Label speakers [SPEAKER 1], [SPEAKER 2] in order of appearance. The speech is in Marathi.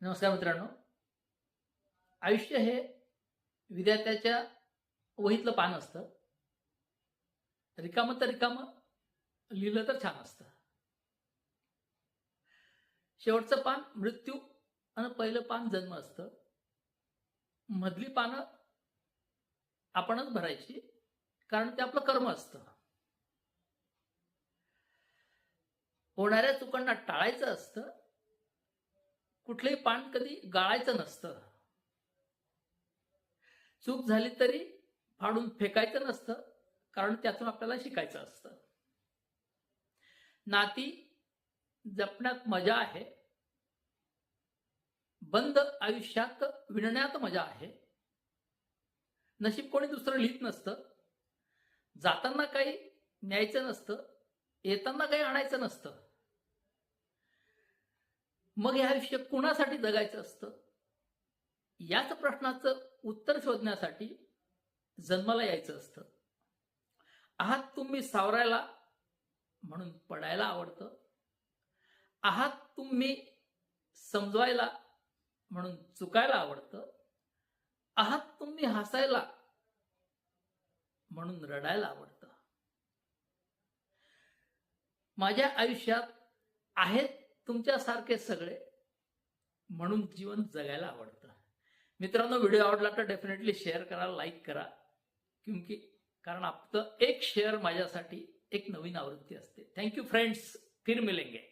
[SPEAKER 1] नमस्कार मित्रांनो. आयुष्य हे विद्यार्थ्याच्या वहीतलं पान असतं. रिकामं तर रिकामं, लिहिलं तर छान असतं. शेवटचं पान मृत्यू आणि पहिलं पान जन्म असतं. मधली पानं आपणच भरायची, कारण ते आपलं कर्म असतं. होणाऱ्या चुकांना टाळायचं असतं. कुठलंही पान कधी गाळायचं नसतं. चूक झाली तरी फाडून फेकायचं नसतं, कारण त्यातून आपल्याला शिकायचं असतं. नाती जपण्यात मजा आहे, बंद आयुष्यात विणण्यात मजा आहे. नशीब कोणी दुसरं लिहित नसतं. जाताना काही न्यायचं नसतं, येताना काही आणायचं नसतं. मग हे आयुष्य कुणासाठी जगायचं असतं? याच प्रश्नाचं उत्तर शोधण्यासाठी जन्माला यायचं असतं. आहात तुम्ही सावरायला म्हणून पडायला आवडतं. आहात तुम्ही समजवायला म्हणून चुकायला आवडतं. आहात तुम्ही हसायला म्हणून रडायला आवडतं. माझ्या आयुष्यात आहेत तुमच्यासारखे सगळे, म्हणून जीवन जगायला आवडतं. मित्रांनो, व्हिडिओ आवडला तर डेफिनेटली शेअर करा, लाईक करा. कारण आपलं एक शेअर माझ्यासाठी एक नवीन आवृत्ती असते. थँक्यू फ्रेंड्स, फिर मिलेंगे.